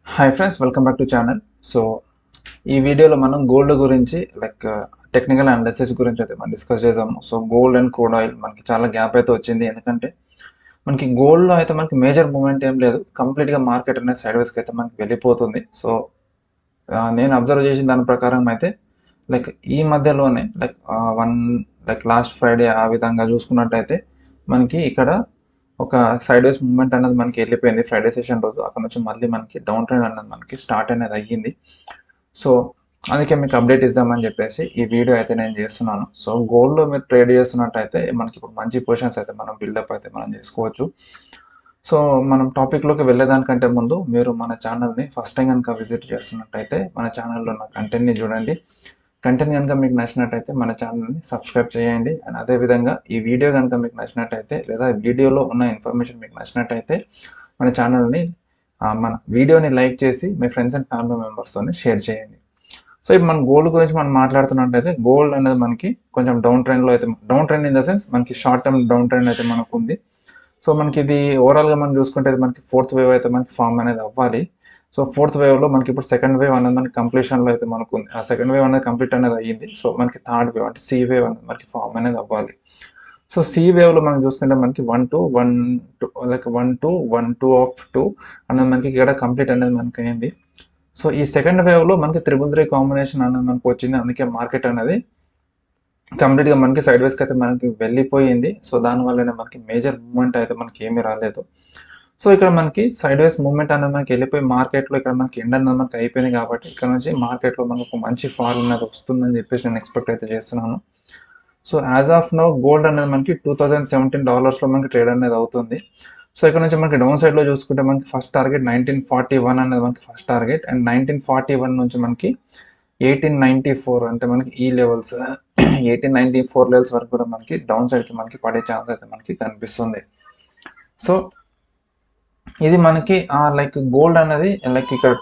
Hi friends, welcome back to channel. So ఈ వీడియోలో మనం గోల్డ్ గురించి టెక్నికల్ అనాలిసిస్ గురించి అయితే మనం డిస్కస్ చేద్దాము. So gold and crude oil మనకి చాలా గ్యాప్ అయితే వచ్చింది. ఎందుకంటే మనకి గోల్డ్లో అయితే మనకి మేజర్ మూమెంట్ ఏం లేదు, కంప్లీట్గా మార్కెట్ అనేది సైడ్ వేస్కి అయితే మనకి వెళ్ళిపోతుంది. సో నేను అబ్జర్వ్ చేసిన దాని ప్రకారం అయితే ఈ మధ్యలోనే వన్ లాస్ట్ ఫ్రైడే ఆ విధంగా చూసుకున్నట్టయితే మనకి ఇక్కడ ఒక సైడ్ వేస్ మూవ్‌మెంట్ అనేది మనకి వెళ్ళిపోయింది ఫ్రైడే సెషన్ రోజు. అక్కడ నుంచి మళ్ళీ మనకి డౌన్ ట్రెండ్ అనేది మనకి స్టార్ట్ అనేది అయ్యింది. సో అందుకే మీకు అప్డేట్ ఇద్దామని చెప్పేసి ఈ వీడియో అయితే నేను చేస్తున్నాను. సో గోల్డ్‌లో మీరు ట్రేడ్ చేస్తున్నట్టయితే మనకి ఇప్పుడు మంచి పొజిషన్స్ అయితే మనం బిల్డప్ అయితే మనం చేసుకోవచ్చు. సో మనం టాపిక్‌లోకి వెళ్ళేదానికంటే ముందు మీరు మన ఛానల్‌ని ఫస్ట్ టైం గనుక విజిట్ చేస్తున్నట్టయితే మన ఛానల్‌లో ఉన్న కంటెంట్‌ని చూడండి. కంటెంట్ కనుక మీకు నచ్చినట్టయితే మన ఛానల్ని సబ్స్క్రైబ్ చేయండి. అండ్ అదేవిధంగా ఈ వీడియో కనుక మీకు నచ్చినట్టయితే లేదా వీడియోలో ఉన్న ఇన్ఫర్మేషన్ మీకు నచ్చినట్టయితే మన ఛానల్ని మన వీడియోని లైక్ చేసి మీ ఫ్రెండ్స్ అండ్ ఫ్యామిలీ మెంబర్స్తో షేర్ చేయండి. సో ఇప్పుడు మన గోల్డ్ గురించి మనం మాట్లాడుతున్నట్టయితే గోల్డ్ అనేది మనకి కొంచెం డౌన్ ట్రెండ్లో అయితే, down trend in the sense మనకి షార్ట్ టర్మ్ డౌన్ ట్రెండ్ అయితే మనకు ఉంది. సో మనకి ఇది ఓవరాల్గా మనం చూసుకుంటే మనకి ఫోర్త్ వేవ్ అయితే మనకి ఫామ్ అనేది అవ్వాలి. సో ఫోర్త్ వేవ్లో మనకి ఇప్పుడు సెకండ్ వేవ్ అనేది మనకి కంప్లీషన్లో అయితే మనకు ఉంది. ఆ సెకండ్ వేవ్ అనేది కంప్లీట్ అనేది అయ్యింది. సో మనకి థర్డ్ వేవ్ అంటే సి వేవ్ అనేది మనకి ఫామ్ అనేది అవ్వాలి. సో సి వేవ్లో మనం చూసుకుంటే మనకి 1 to 1 అనేది మనకి ఇక్కడ కంప్లీట్ అనేది మనకి అయింది. సో ఈ సెకండ్ వేవ్లో మనకి 333 కాంబినేషన్ అనేది మనకు వచ్చింది. అందుకే మార్కెట్ అనేది కంప్లీట్గా మనకి సైడ్ వేస్కి అయితే మనకి వెళ్ళిపోయింది. సో దానివల్లనే మనకి మేజర్ మూవ్మెంట్ అయితే మనకి ఏమీ రాలేదు. సో ఇక్కడ మనకి సైడ్ వేస్ మూవ్మెంట్ అనేది మనకి వెళ్ళిపోయి మార్కెట్లో ఇక్కడ మనకి ఎండ్ అనేది మనకి అయిపోయింది. కాబట్టి ఇక్కడ నుంచి మార్కెట్లో మనకు మంచి ఫాల్ అనేది వస్తుందని చెప్పేసి నేను ఎక్స్పెక్ట్ అయితే చేస్తున్నాను. So as of now gold అనేది మనకి $2017 మనకి ట్రేడ్ అనేది అవుతుంది. సో ఇక్కడ నుంచి మనకి డౌన్ సైడ్లో చూసుకుంటే మనకి ఫస్ట్ టార్గెట్ 1941 అనేది మనకి ఫస్ట్ టార్గెట్. అండ్ 1941 నుంచి మనకి 1894 అంటే మనకి ఈ లెవెల్స్ 1894 లెవెల్స్ వరకు కూడా మనకి డౌన్ సైడ్కి మనకి పడే ఛాన్స్ అయితే మనకి కనిపిస్తుంది. సో ఇది మనకి గోల్డ్ అనేది ఇక్కడ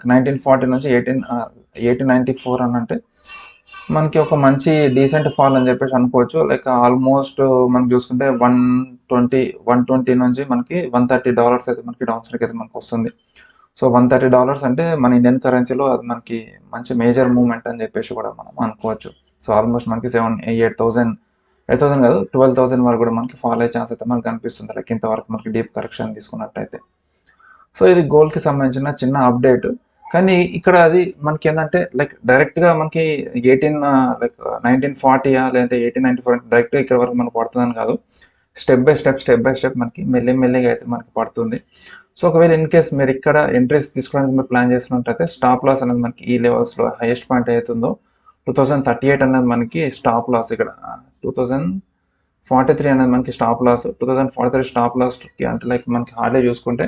1940 నుంచి 1894 అని అంటే మనకి ఒక మంచి డీసెంట్ ఫాల్ అని చెప్పేసి అనుకోవచ్చు. ఆల్మోస్ట్ మనం చూసుకుంటే 120 నుంచి మనకి $130 అయితే మనకి డౌన్ సైడ్కి అయితే మనకు వస్తుంది. సో $130 అంటే మన ఇండియన్ కరెన్సీలో అది మనకి మంచి మేజర్ మూవ్మెంట్ అని చెప్పేసి కూడా మనం అనుకోవచ్చు. సో ఆల్మోస్ట్ మనకి 8,000 కాదు 12,000 వరకు కూడా మనకి ఫాల్ అయ్యే ఛాన్స్ అయితే మనకు కనిపిస్తుంది. ఇంతవరకు మనకి డీప్ కరెక్షన్ తీసుకున్నట్టయితే. సో ఇది గోల్డ్కి సంబంధించిన చిన్న అప్డేట్. కానీ ఇక్కడ అది మనకి ఏంటంటే డైరెక్ట్గా మనకి 1940 లేదంటే 1894 డైరెక్ట్గా ఇక్కడ వరకు మనకు పడుతుందని కాదు. స్టెప్ బై స్టెప్ మనకి మెల్లిగా అయితే మనకి పడుతుంది. సో ఒకవేళ ఇన్ కేస్ మీరు ఇక్కడ ఎంట్రీస్ తీసుకోవడానికి మీరు ప్లాన్ చేస్తున్నట్టయితే స్టాప్ లాస్ అనేది మనకి ఈ లెవెల్స్లో హైయెస్ట్ పాయింట్ అవుతుందో 2038 అనేది మనకి స్టాప్ లాస్. ఇక్కడ 2043 అనేది మనకి స్టాప్ లాస్. 2043 స్టాప్ లాస్కి అంటే మనకి హార్డ్లీ చూసుకుంటే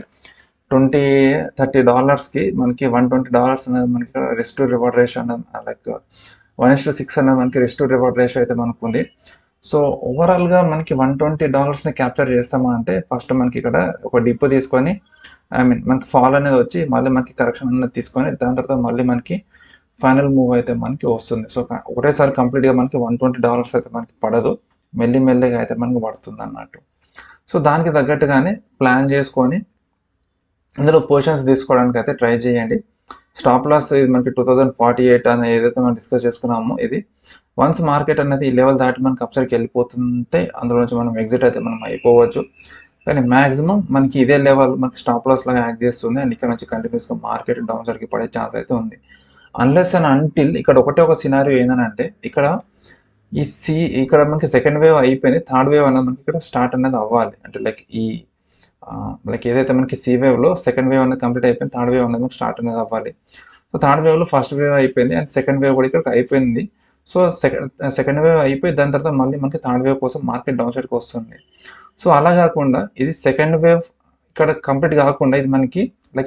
$30కి మనకి $120 అనేది మనకి రిస్క్ టు రివార్డ్ రేషియో అనేది 1:6 అనేది మనకి రిస్క్ టు రివార్డ్ రేషియో అయితే మనకు ఉంది. సో ఓవరాల్గా మనకి $120ని క్యాప్చర్ చేస్తామా అంటే ఫస్ట్ మనకి ఇక్కడ ఒక డిప్ తీసుకొని మనకి ఫాల్ అనేది వచ్చి మళ్ళీ మనకి కరెక్షన్ అనేది తీసుకొని దాని తర్వాత మళ్ళీ మనకి ఫైనల్ మూవ్ అయితే మనకి వస్తుంది. సో ఒకటేసారి కంప్లీట్గా మనకి $120 అయితే మనకి పడదు, మెల్లిగా అయితే మనకి పడుతుంది అన్నట్టు. సో దానికి తగ్గట్టుగానే ప్లాన్ చేసుకొని ఇందులో పొజిషన్స్ తీసుకోవడానికి అయితే ట్రై చేయండి. స్టాప్ లాస్ ఇది మనకి 2048 అనేది ఏదైతే మనం డిస్కస్ చేసుకున్నామో ఇది వన్స్ మార్కెట్ అనేది ఈ లెవెల్ దాటి మనకి అప్సైడ్కి వెళ్ళిపోతుంటే అందులో నుంచి మనం ఎగ్జిట్ అయితే మనం అయిపోవచ్చు. కానీ మ్యాక్సిమం మనకి ఇదే లెవెల్ మనకి స్టాప్ లాస్ లాగా యాక్ట్ చేస్తుంది. అండ్ ఇక్కడ నుంచి కంటిన్యూస్గా మార్కెట్ డౌన్ సైడ్కి పడే ఛాన్స్ అయితే ఉంది. అన్లెస్ అండ్ అంటిల్ ఇక్కడ ఒక సినారియో ఏంటంటే ఇక్కడ మనకి సెకండ్ వేవ్ అయిపోయింది, థర్డ్ వేవ్ అనేది మనకి ఇక్కడ స్టార్ట్ అనేది అవ్వాలి. అంటే ఏదైతే మనకి సి వేవ్లో సెకండ్ వేవ్ అనేది కంప్లీట్ అయిపోయింది, థర్డ్ వేవ్ అనేది మనకి స్టార్ట్ అనేది అవ్వాలి. సో థర్డ్ వేవ్లో ఫస్ట్ వేవ్ అయిపోయింది అండ్ సెకండ్ వేవ్ కూడా ఇక్కడ అయిపోయింది. సో సెకండ్ వేవ్ అయిపోయి దాని తర్వాత మళ్ళీ మనకి థర్డ్ వేవ్ కోసం మార్కెట్ డౌన్ సైడ్కి వస్తుంది. సో అలా కాకుండా ఇది సెకండ్ వేవ్ ఇక్కడ కంప్లీట్ కాకుండా ఇది మనకి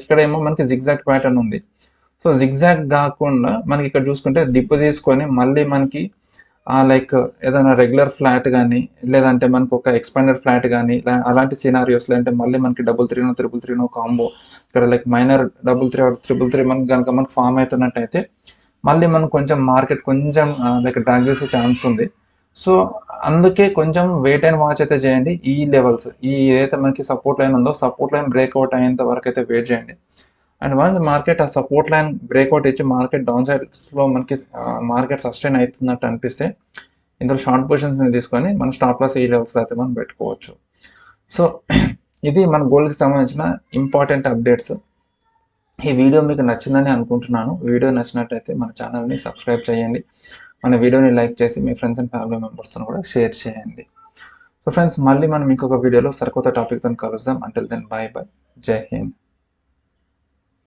ఇక్కడ ఏమో మనకి జిగ్జాగ్ ప్యాటర్న్ ఉంది. సో జిగ్జాగ్ కాకుండా మనకి ఇక్కడ చూసుకుంటే డిప్ తీసుకొని మళ్ళీ మనకి ఏదైనా రెగ్యులర్ ఫ్లాట్ కానీ లేదంటే మనకు ఒక ఎక్స్పాండెడ్ ఫ్లాట్ కానీ అలాంటి సినారియోస్లో అంటే మళ్ళీ మనకి 333 కాంబో ఇక్కడ మైనర్ 333 మనకి కనుక మనకు ఫామ్ అవుతున్నట్టయితే మళ్ళీ మనకు కొంచెం మార్కెట్ కొంచెం డ్రాగ్ చేసే ఛాన్స్ ఉంది. సో అందుకే కొంచెం వెయిట్ అండ్ వాచ్ అయితే చేయండి. ఈ లెవెల్స్ ఏదైతే మనకి సపోర్ట్ లైన్ ఉందో సపోర్ట్ లైన్ బ్రేక్అవుట్ అయ్యేంత వరకు అయితే వెయిట్ చేయండి. అండ్ వన్స్ మార్కెట్ ఆ సపోర్ట్ లైన్ బ్రేక్అవుట్ ఇచ్చి మార్కెట్ డౌన్ సైడ్స్లో మనకి మార్కెట్ సస్టైన్ అవుతున్నట్టు అనిపిస్తే ఇందులో షార్ట్ పొజిషన్స్ని తీసుకొని మన స్టాప్ లాస్ ఈ లెవెల్స్లో అయితే మనం పెట్టుకోవచ్చు. సో ఇది మన గోల్డ్కి సంబంధించిన ఇంపార్టెంట్ అప్డేట్స్. ఈ వీడియో మీకు నచ్చిందని అనుకుంటున్నాను. వీడియో నచ్చినట్టయితే మన ఛానల్ని సబ్స్క్రైబ్ చేయండి, మన వీడియోని లైక్ చేసి మీ ఫ్రెండ్స్ అండ్ ఫ్యామిలీ మెంబర్స్తో కూడా షేర్ చేయండి. సో ఫ్రెండ్స్, మళ్ళీ మనం ఇంకొక వీడియోలో సరికొత్త టాపిక్తో కలుద్దాం. అంటిల్ దెన్, బై బై, జై హింద్.